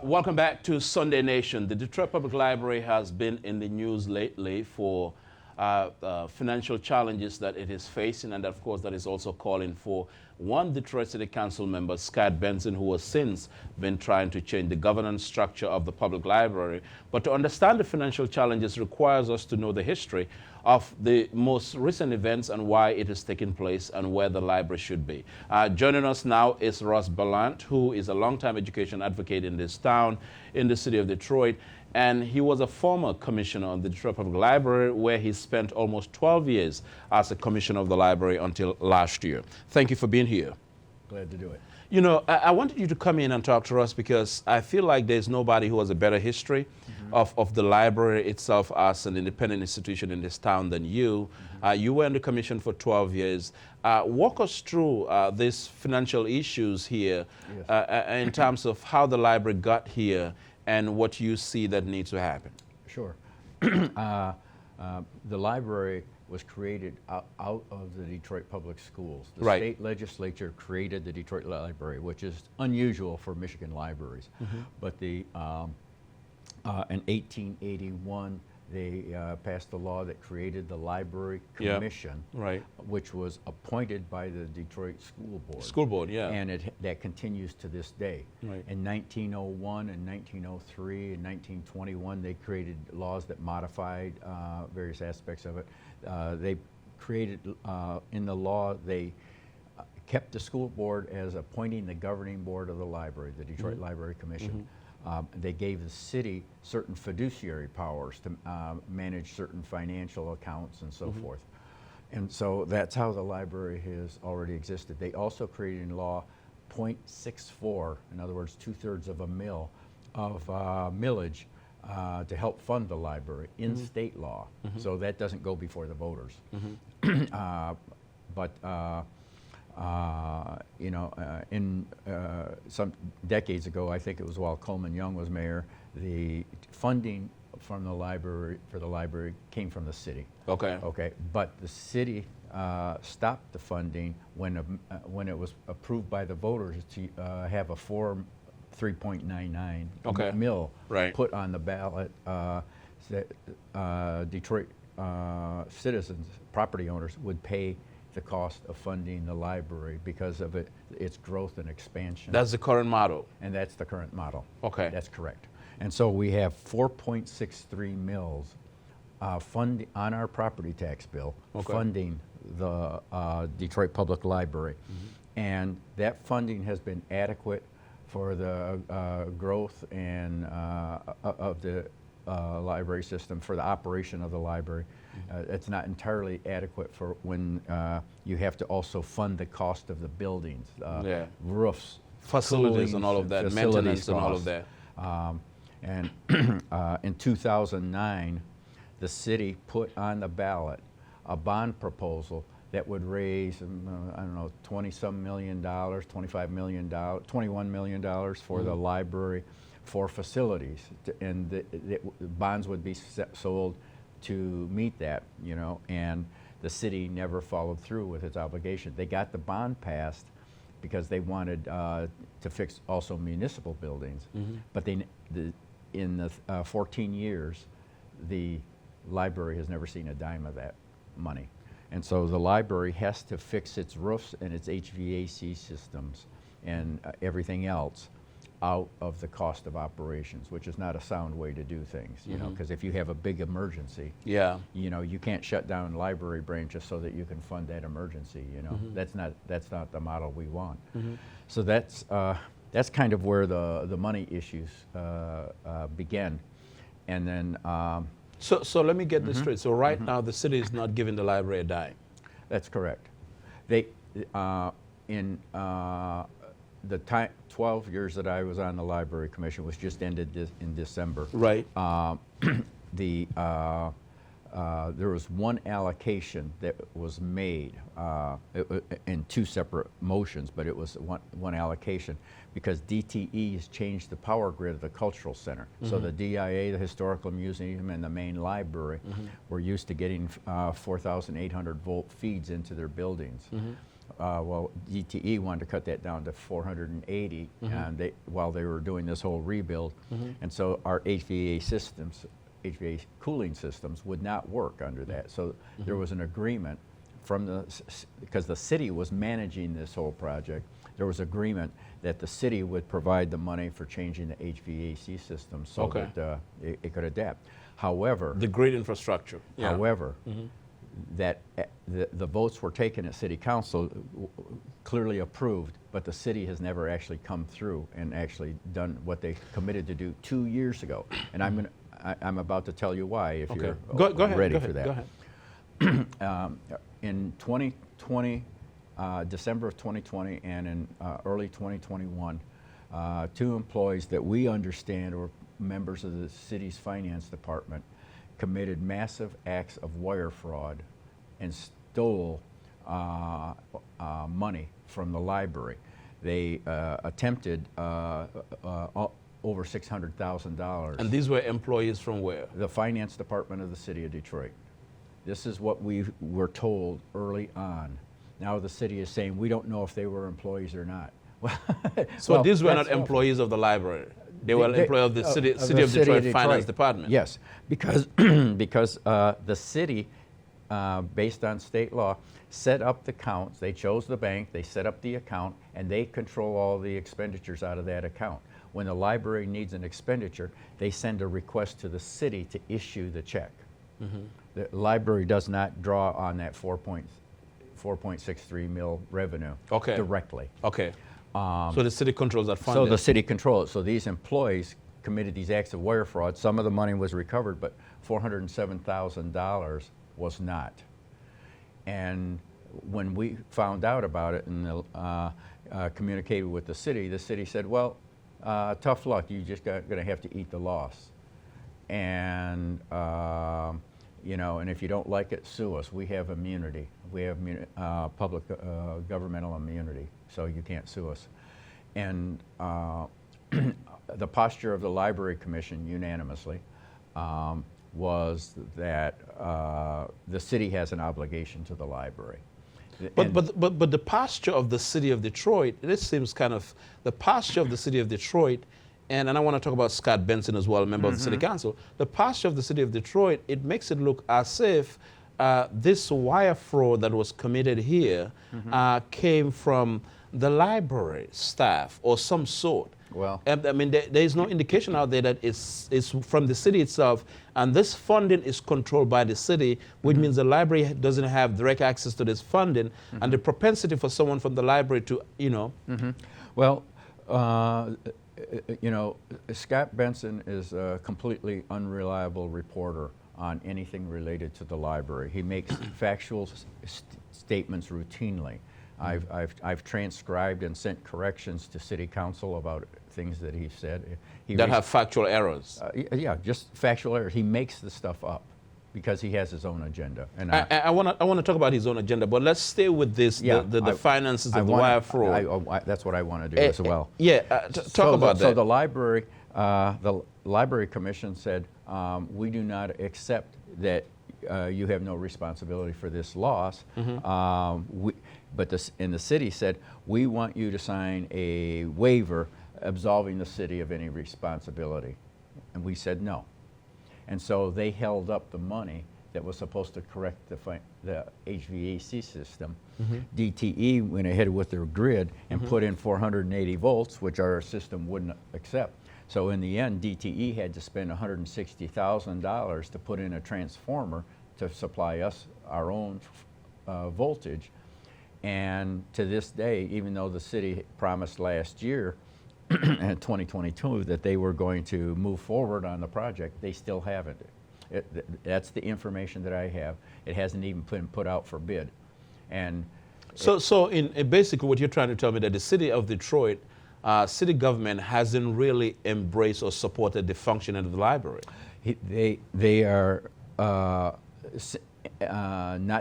Welcome back to Sunday Nation. The Detroit Public Library has been in the news lately for financial challenges that it is facing, and of course that is also calling for one Detroit City Council member, Scott Benson, who has since been trying to change the governance structure of the public library. But to understand the financial challenges requires us to know the history of the most recent events and why it is taking place and where the library should be. Joining us now is Russ Bellant, who is a longtime education advocate in this town, in the city of Detroit. And he was a former commissioner of the Detroit Public Library, where he spent almost 12 years as a commissioner of the library until last year. Thank you for being here. Glad to do it. You know, I wanted you to come in and talk to us because I feel like there's nobody who has a better history of the library itself as an independent institution in this town than you. You were in the commission for 12 years. Walk us through these financial issues here in terms of how the library got here and what you see that needs to happen. Sure. The library was created out of the Detroit Public Schools. The state legislature created the Detroit Library, which is unusual for Michigan libraries. But in 1881, they passed a law that created the Library Commission, which was appointed by the Detroit School Board. School Board, yeah. And that continues to this day. In 1901 and 1903 and 1921, they created laws that modified various aspects of it. They created, in the law, they kept the school board as appointing the governing board of the library, the Detroit Library Commission. They gave the city certain fiduciary powers to manage certain financial accounts and so forth. And so that's how the library has already existed. They also created in law 0.64, in other words, 2/3 of a mil of millage to help fund the library in state law. So that doesn't go before the voters. You know, some decades ago, I think it was while Coleman Young was mayor, the funding from the library came from the city. Okay. But the city stopped the funding when it was approved by the voters to have a 3.99 mil put on the ballot. That Detroit citizens, property owners, would pay the cost of funding the library because of its growth and expansion. That's the current model? And that's the current model. Okay. That's correct. And so we have 4.63 mils on our property tax bill funding the Detroit Public Library. And that funding has been adequate for the growth and of the library system, for the operation of the library. It's not entirely adequate for when you have to also fund the cost of the buildings, roofs, facilities, and all of that, maintenance and all of that. And in 2009, the city put on the ballot a bond proposal that would raise, I don't know, $20-some million, $25 million, $21 million for the library for facilities, and the bonds would be sold to meet that, you know, and the city never followed through with its obligation. They got the bond passed because they wanted to fix also municipal buildings, but in the 14 years, the library has never seen a dime of that money. And so the library has to fix its roofs and its HVAC systems and everything else out of the cost of operations, which is not a sound way to do things, you know, because if you have a big emergency, you know, you can't shut down library branches so that you can fund that emergency, you know. That's not the model we want. So that's kind of where the money issues begin. And then So let me get this straight. So right now the city is not giving the library a dime. That's correct. They in the 12 years that I was on the Library Commission, which just ended in December. There was one allocation that was made in two separate motions, but it was one allocation because DTE has changed the power grid of the cultural center. So the DIA, the Historical Museum, and the main library were used to getting 4,800 volt feeds into their buildings. well, DTE wanted to cut that down to 480, and while they were doing this whole rebuild, and so our HVAC cooling systems would not work under that. So there was an agreement from because the city was managing this whole project, there was agreement that the city would provide the money for changing the HVAC system so that it could adapt. However, the grid infrastructure. Yeah. However, that the votes were taken at City Council, clearly approved, but the city has never actually come through and actually done what they committed to do 2 years ago. And I'm about to tell you why if you're ready for that. Go ahead. In 2020, December of 2020 and in early 2021, 2 employees that we understand were members of the city's finance department committed massive acts of wire fraud and stole money from the library. They attempted over $600,000. And these were employees from where? The finance department of the city of Detroit. This is what we were told early on. Now the city is saying we don't know if they were employees or not. So these were not employees of the library. They were employees of the city of Detroit Finance Department. Yes, because the city, based on state law, set up the accounts. They chose the bank, they set up the account, and they control all the expenditures out of that account. When the library needs an expenditure, they send a request to the city to issue the check. The library does not draw on that 4.63 mil revenue directly. Okay. So the city controls that fund. So the city controls it. So these employees committed these acts of wire fraud. Some of the money was recovered, but $407,000 was not. And when we found out about it and communicated with the city said, well, tough luck, you just going to have to eat the loss. And you know, and if you don't like it, sue us. We have immunity. We have public governmental immunity, so you can't sue us. And the posture of the Library Commission unanimously was that the city has an obligation to the library. But the posture of the city of Detroit, this seems kind of, the posture of the city of Detroit, and I want to talk about Scott Benson as well, a member of the city council. The posture of the city of Detroit, it makes it look as if this wire fraud that was committed here came from the library staff or some sort. Well, I mean, there is no indication out there that it's from the city itself, and this funding is controlled by the city, which means the library doesn't have direct access to this funding, and the propensity for someone from the library to, you know. Well, you know, Scott Benson is a completely unreliable reporter on anything related to the library. He makes factual statements routinely. I've transcribed and sent corrections to City Council about things that he said. That have factual errors. Yeah, just factual errors. He makes the stuff up because he has his own agenda. And I want to talk about his own agenda, but let's stay with this, the finances of the wire fraud. That's what I want to do as well. Yeah, talk about that. So the Library Commission said, we do not accept that you have no responsibility for this loss. But the city said, we want you to sign a waiver absolving the city of any responsibility. And we said no. And so they held up the money that was supposed to correct the HVAC system. DTE went ahead with their grid and put in 480 volts, which our system wouldn't accept. So in the end, DTE had to spend $160,000 to put in a transformer to supply us our own voltage. And to this day, even though the city promised last year, in 2022, that they were going to move forward on the project, they still haven't. That's the information that I have. It hasn't even been put out for bid. And so in basically what you're trying to tell me that the city of Detroit, city government hasn't really embraced or supported the functioning of the library. They are not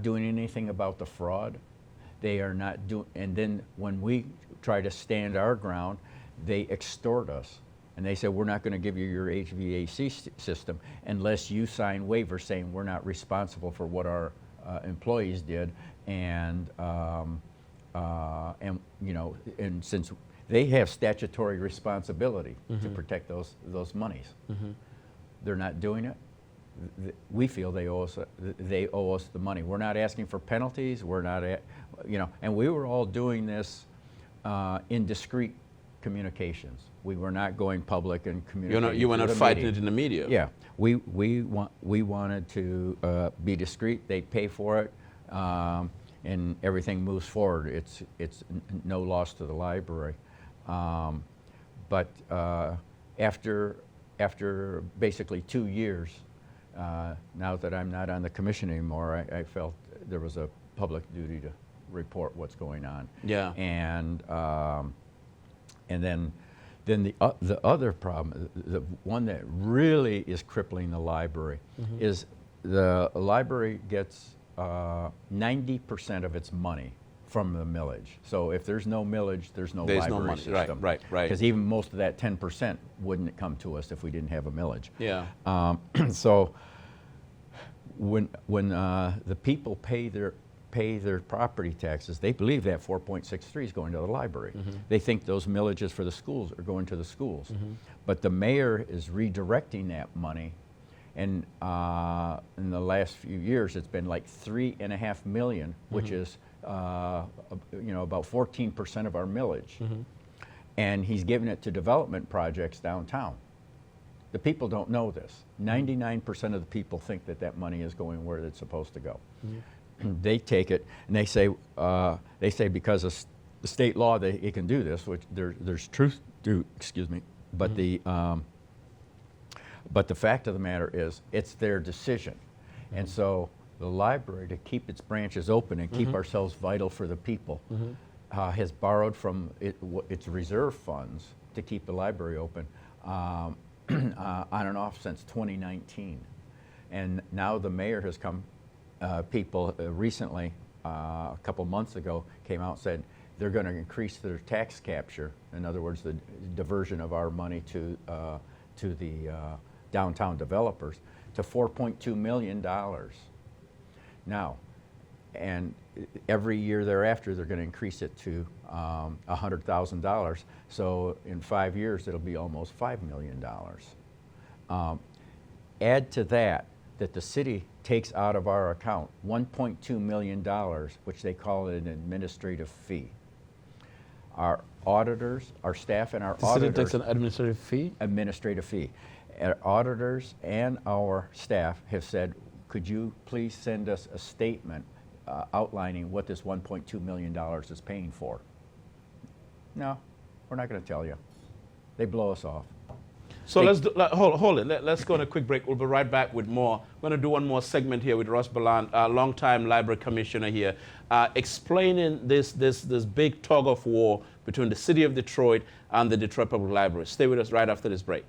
doing anything about the fraud. They are not doing, and then when we try to stand our ground, they extort us. And they say, we're not going to give you your HVAC system unless you sign waivers saying we're not responsible for what our employees did, and and you know, and since they have statutory responsibility to protect those monies, they're not doing it. We feel they owe us the money. We're not asking for penalties. We're not, you know, and we were all doing this in discreet communications. We were not going public and communicating. You were not fighting it in the media. Yeah, we wanted to be discreet. They pay for it, and everything moves forward. It's no loss to the library. But after basically 2 years, now that I'm not on the commission anymore, I felt there was a public duty to report what's going on. Yeah. And then the other problem, the one that really is crippling the library, is the library gets 90% of its money from the millage. So if there's no millage, there's no library system. Right. Because even most of that 10% wouldn't come to us if we didn't have a millage. Yeah. So when the people pay their property taxes, they believe that 4.63 is going to the library. They think those millages for the schools are going to the schools. But the mayor is redirecting that money, and in the last few years it's been like $3.5 million, which is you know, about 14% of our millage. And he's giving it to development projects downtown. The people don't know this. 99% of the people think that that money is going where it's supposed to go. They take it and they say because of the state law that it can do this, which there's truth to, excuse me, but but the fact of the matter is it's their decision. And so the library, to keep its branches open and keep ourselves vital for the people, has borrowed from its reserve funds to keep the library open on and off since 2019. And now the mayor has come, people recently, a couple months ago, came out and said they're going to increase their tax capture. In other words, the diversion of our money to the downtown developers to $4.2 million. Now, and every year thereafter, they're going to increase it to $100,000. So in 5 years, it'll be almost $5 million. Add to that the city takes out of our account $1.2 million, which they call an administrative fee. Our auditors, our staff and our auditors. The city takes an administrative fee? Administrative fee. Our auditors and our staff have said, could you please send us a statement outlining what this $1.2 million is paying for? No, we're not going to tell you. They blow us off. So hold it. Let's go on a quick break. We'll be right back with more. We're going to do one more segment here with Russ Bellant, longtime library commissioner here, explaining this big tug of war between the city of Detroit and the Detroit Public Library. Stay with us right after this break.